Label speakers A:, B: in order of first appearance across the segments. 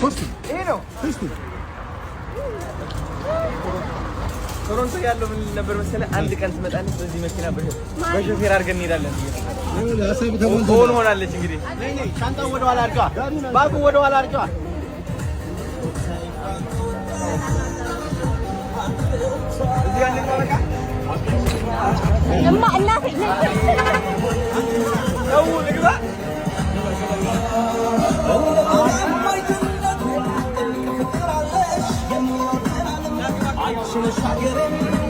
A: ይሄ ነው ቶሮንቶ ያለው ምን ነበር መሰለህ? አንድ ቀን ትመጣለች በዚህ መኪና በሾፌር አድርገን እንሄዳለን። ሆናለች እንግዲህ ሻንጣው ወደ ኋላ አድርጋ ባጉ ወደ ኋላ አድርጋ እዚህ ጋር እንግባ በቃ
B: እማ እናቴ
A: ነው ልግባ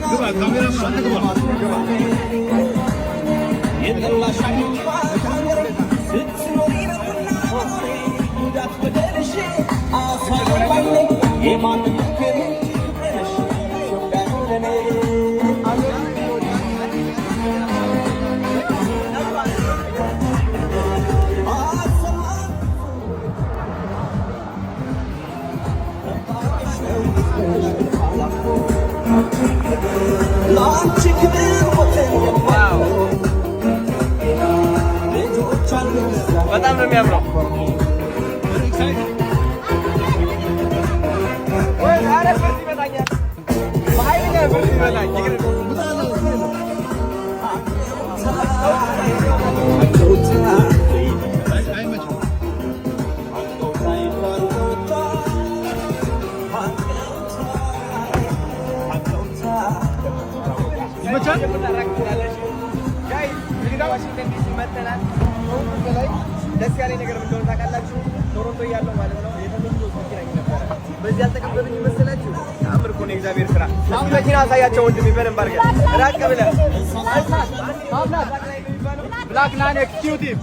C: ግባ ካሜራማን ግባ
A: በጣም ነው የሚያምረው። ወይ አረ ፍርድ ይመጣኛል። ባይኔ ፍርድ ይመጣኛል። ደስ ያለኝ ነገር ምን እንደሆነ ታውቃላችሁ? ቶሮንቶ እያለሁ ማለት ነው የተመኘሁት መኪና ነበር። በዚህ አልተቀበሉኝ መሰላችሁ? አምር እኮ ነው እግዚአብሔር ስራ። አሁን መኪና አሳያቸው ወንድሜ በደንብ አድርገህ ራቅ ብለህ ብላክ ላይን ኤክስኪዩቲቭ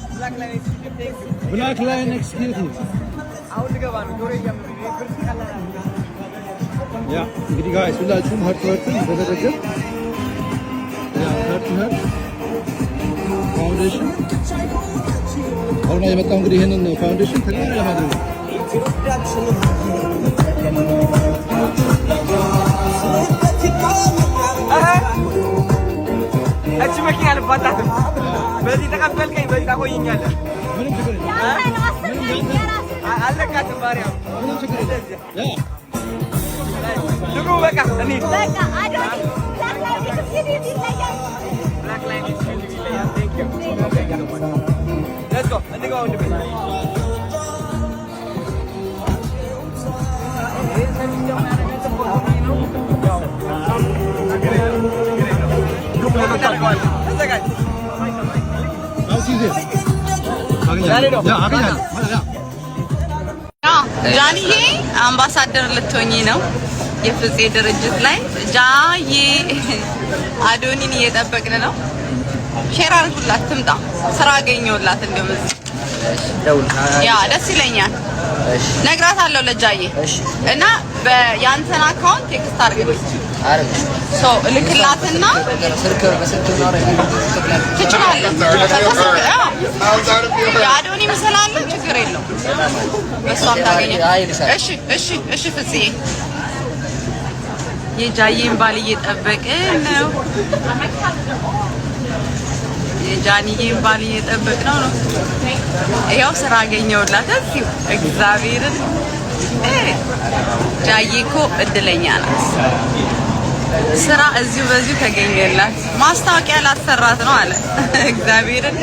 A: አሁን ልገባ ነው። ጆሮ እያመመኝ ነው። ብርድ ቀላል
C: ያ እንግዲህ ጋይስ ሁላችሁም ሀርት በተደረገ ያ ሀርት ፋውንዴሽን አሁን የመጣው እንግዲህ ይሄንን ፋውንዴሽን ተግባራዊ ለማድረግ ነው።
A: እቺ መኪና ልባታትም በዚህ ተቀበልከኝ በዚህ ታቆየኛለህ።
C: ምንም ችግር የለም።
A: አለቃትም ማርያም
C: ምንም ችግር የለም።
A: ልጉ በቃ እኔ
B: በቃ አዶኒ
A: ብላክ ላይን ኤክስኪዩቲቭ ይለያል። ቴንክ ዩ ሌትስ ጎ እንግባ ወንድሜ።
D: ጃንዬ አምባሳደር ልትሆኚ ነው የፍፄ ድርጅት ላይ። ጃዬ አዶኒን እየጠበቅን ነው። ሼር አድርጉላት ትምጣ። ስራ አገኘሁላት እንደውም እዚህ ያ ደስ ይለኛል። ነግራታለሁ ለጃዬ እና በያንተን አካውንት ቴክስት አድርግልኝ ሶ እልክላትና ትችላለህ። የአዶኒ ምስላለ ችግር የለውም በሷም ታገኘ። እሺ ፍጽዬ የጃዬን ባል እየጠበቅን ነው። የጃንዬን ባል እየጠበቅነው ነው። ይኸው ስራ አገኘሁላት እዚሁ እግዚአብሔርን። ጃዬ እኮ እድለኛ ናት። ስራ እዚሁ በዚሁ ተገኘላት። ማስታወቂያ ላሰራት ነው አለ እግዚአብሔርን።